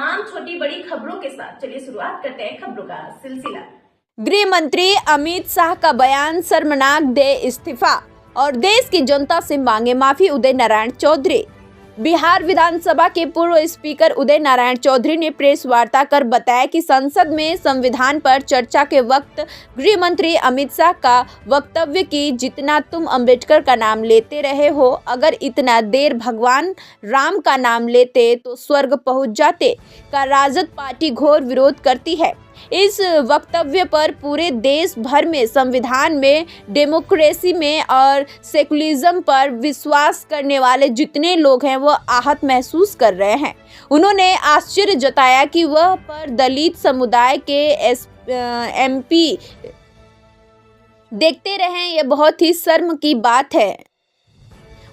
तमाम छोटी बड़ी खबरों के साथ चलिए शुरुआत करते हैं खबरों का सिलसिला। गृह मंत्री अमित शाह का बयान शर्मनाक, दे इस्तीफा और देश की जनता से मांगे माफी। उदय नारायण चौधरी। बिहार विधानसभा के पूर्व स्पीकर उदय नारायण चौधरी ने प्रेस वार्ता कर बताया कि संसद में संविधान पर चर्चा के वक्त गृह मंत्री अमित शाह का वक्तव्य कि जितना तुम अंबेडकर का नाम लेते रहे हो, अगर इतना देर भगवान राम का नाम लेते तो स्वर्ग पहुंच जाते, का राजद पार्टी घोर विरोध करती है। इस वक्तव्य पर पूरे देश भर में संविधान में, डेमोक्रेसी में और सेकुलरिज्म पर विश्वास करने वाले जितने लोग हैं वो आहत महसूस कर रहे हैं। उन्होंने आश्चर्य जताया कि वह पर दलित समुदाय के एमपी देखते रहें, यह बहुत ही शर्म की बात है।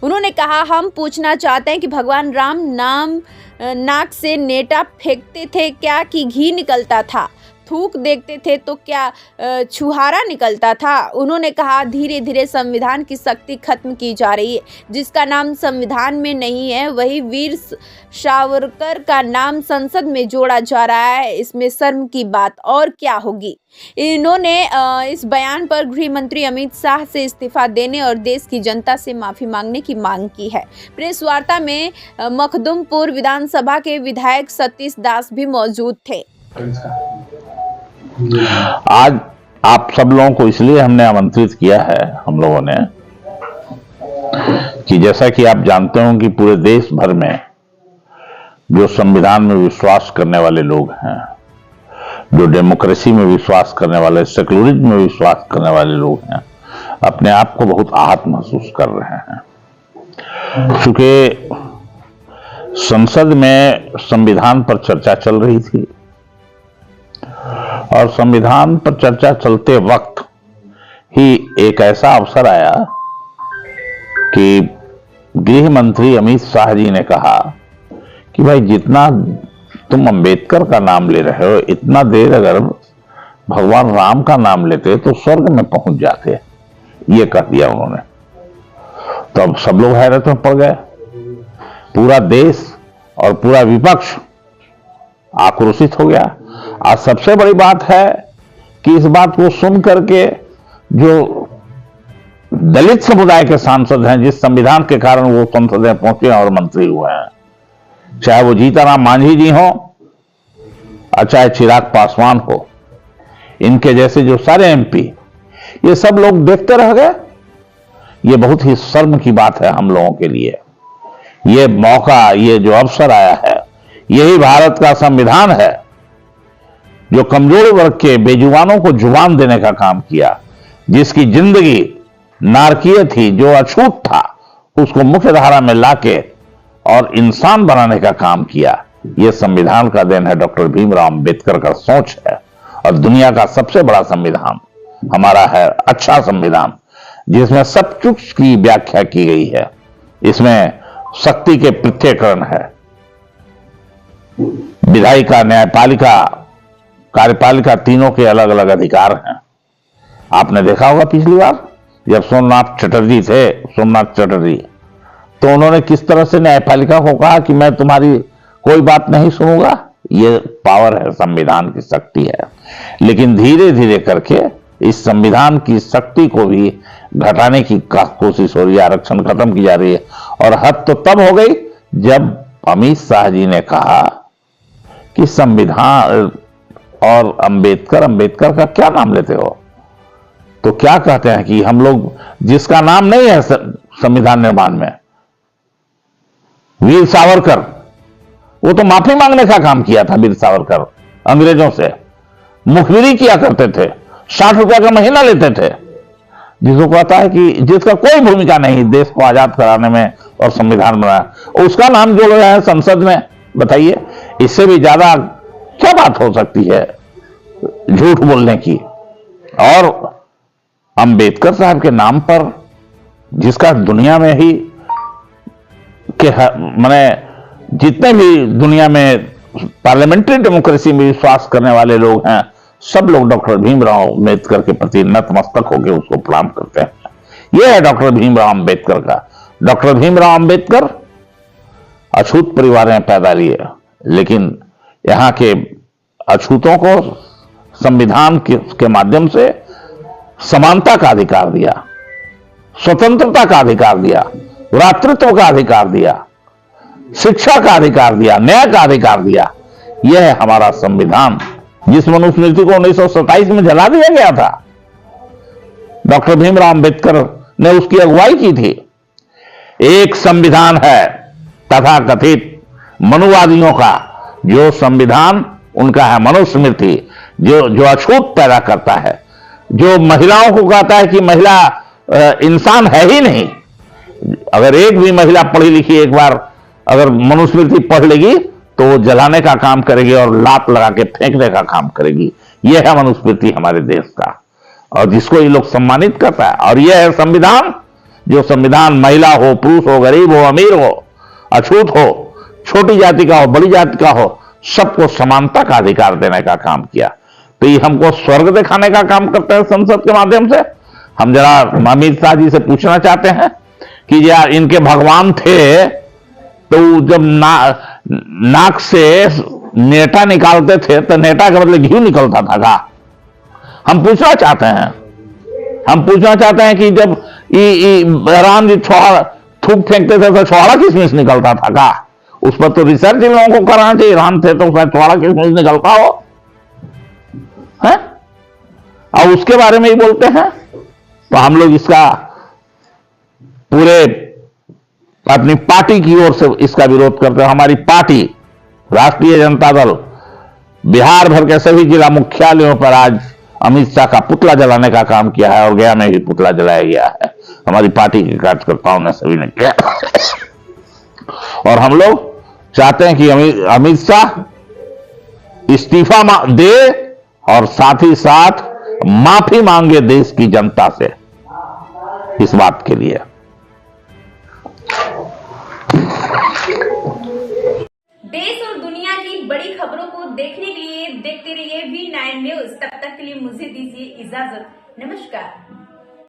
उन्होंने कहा, हम पूछना चाहते हैं कि भगवान राम नाम नाक से नेटा फेंकते थे क्या कि घी निकलता था? थूक देखते थे तो क्या छुहारा निकलता था? उन्होंने कहा, धीरे धीरे संविधान की शक्ति खत्म की जा रही है। जिसका नाम संविधान में नहीं है वही वीर सावरकर का नाम संसद में जोड़ा जा रहा है। इसमें शर्म की बात और क्या होगी। इन्होंने इस बयान पर गृह मंत्री अमित शाह से इस्तीफा देने और देश की जनता से माफी मांगने की मांग की है। प्रेस वार्ता में मखदुमपुर विधानसभा के विधायक सतीश दास भी मौजूद थे। आज आप सब लोगों को इसलिए हमने आमंत्रित किया है, हम लोगों ने, कि जैसा कि आप जानते हो कि पूरे देश भर में जो संविधान में विश्वास करने वाले लोग हैं, जो डेमोक्रेसी में विश्वास करने वाले, सेकुलरिज्म में विश्वास करने वाले लोग हैं, अपने आप को बहुत आहत महसूस कर रहे हैं। चूंकि संसद में संविधान पर चर्चा चल रही थी और संविधान पर चर्चा चलते वक्त ही एक ऐसा अवसर आया कि गृह मंत्री अमित शाह जी ने कहा कि भाई जितना तुम अंबेडकर का नाम ले रहे हो, इतना देर अगर भगवान राम का नाम लेते तो स्वर्ग में पहुंच जाते। ये कह दिया उन्होंने। तो अब सब लोग हैरत में पड़ गए। पूरा देश और पूरा विपक्ष आक्रोशित हो गया। आज सबसे बड़ी बात है कि इस बात को सुन करके जो दलित समुदाय के सांसद हैं, जिस संविधान के कारण वो संसद में पहुंचे और मंत्री हुए हैं, चाहे वो जीतनराम मांझी जी हो और चाहे चिराग पासवान हो, इनके जैसे जो सारे एमपी, ये सब लोग देखते रह गए। ये बहुत ही शर्म की बात है हम लोगों के लिए। ये मौका, ये जो अवसर आया है, यही भारत का संविधान है जो कमजोर वर्ग के बेजुबानों को जुबान देने का काम किया, जिसकी जिंदगी नारकीय थी, जो अछूत था, उसको मुख्य धारा में लाके और इंसान बनाने का काम किया। यह संविधान का देन है, डॉक्टर भीमराव अंबेडकर का सोच है। और दुनिया का सबसे बड़ा संविधान हमारा है, अच्छा संविधान, जिसमें सब कुछ की व्याख्या की गई है। इसमें शक्ति के पृथक्करण है, विधायिका, न्यायपालिका, कार्यपालिका, तीनों के अलग अलग अधिकार हैं। आपने देखा होगा पिछली बार जब सोमनाथ चटर्जी थे, तो उन्होंने किस तरह से न्यायपालिका को कहा कि मैं तुम्हारी कोई बात नहीं सुनूंगा। ये पावर है, संविधान की शक्ति है। लेकिन धीरे धीरे करके इस संविधान की शक्ति को भी घटाने की कोशिश हो रही है, आरक्षण खत्म की जा रही है। और हद तो तब हो गई जब अमित शाह जी ने कहा कि संविधान और अंबेडकर का क्या नाम लेते हो? तो क्या कहते हैं कि हम लोग, जिसका नाम नहीं है संविधान निर्माण में, वीर सावरकर, वो तो माफी मांगने का काम किया था। वीर सावरकर अंग्रेजों से मुखबिरी किया करते थे, 60 रुपया का महीना लेते थे, जिसको कहता है कि जिसका कोई भूमिका नहीं देश को आजाद कराने में और संविधान बनाया, उसका नाम जोड़ रहे हैं संसद में। बताइए, इससे भी ज्यादा क्या बात हो सकती है झूठ बोलने की। और अंबेडकर साहब के नाम पर, जिसका दुनिया में ही के माने जितने भी दुनिया में पार्लियामेंट्री डेमोक्रेसी में विश्वास करने वाले लोग हैं, सब लोग डॉक्टर भीमराव अंबेडकर के प्रति नतमस्तक होकर उसको प्रणाम करते हैं। यह है डॉक्टर भीमराव अंबेडकर का। डॉक्टर भीमराव अंबेडकर अछूत परिवार में पैदा लिए, लेकिन यहाँ के अछूतों को संविधान के माध्यम से समानता का अधिकार दिया, स्वतंत्रता का अधिकार दिया, भ्रातृत्व का अधिकार दिया, शिक्षा का अधिकार दिया, न्याय का अधिकार दिया। यह है हमारा संविधान, जिस मनुस्मृति को 1927 में जला दिया गया था। डॉक्टर भीमराव अंबेडकर ने उसकी अगुवाई की थी। एक संविधान है तथाकथित मनुवादियों का, जो संविधान उनका है मनुस्मृति, जो अछूत पैदा करता है, जो महिलाओं को कहता है कि महिला इंसान है ही नहीं। अगर एक भी महिला पढ़ी लिखी एक बार अगर मनुस्मृति पढ़ लेगी तो वो जलाने का काम करेगी और लात लगा के फेंकने का काम करेगी। यह है मनुस्मृति हमारे देश का, और जिसको ये लोग सम्मानित करता है। और यह है संविधान, जो संविधान महिला हो, पुरुष हो, गरीब हो, अमीर हो, अछूत हो, छोटी जाति का हो, बड़ी जाति का हो, सबको समानता का अधिकार देने का काम किया। तो ये हमको स्वर्ग दिखाने का काम करते हैं संसद के माध्यम से। हम जरा अमित शाह जी से पूछना चाहते हैं कि यार इनके भगवान थे तो जब नाक से नेटा निकालते थे तो नेटा के बदले घी निकलता था का? हम पूछना चाहते हैं कि जब राम जी थूक फेंकते थे तो छुआड़ा किसमिस निकलता था का? उस पर तो रिसर्च इन लोगों को कराना चाहिए। राम थे तो उसमें छुआड़ा किसमिस निकलता हो है? और उसके बारे में ही बोलते हैं। तो हम लोग इसका पूरे अपनी पार्टी की ओर से इसका विरोध करते हैं। हमारी पार्टी राष्ट्रीय जनता दल बिहार भर के सभी जिला मुख्यालयों पर आज अमित शाह का पुतला जलाने का काम किया है, और गया में भी पुतला जलाया गया है। हमारी पार्टी के कार्यकर्ताओं ने सभी ने किया। और हम लोग चाहते हैं कि अमित शाह इस्तीफा दे और साथ ही साथ माफी मांगे देश की जनता से इस बात के लिए। देश और दुनिया की बड़ी खबरों को देखने के लिए देखते रहिए V9 न्यूज। तब तक के लिए मुझे दीजिए इजाजत। नमस्कार।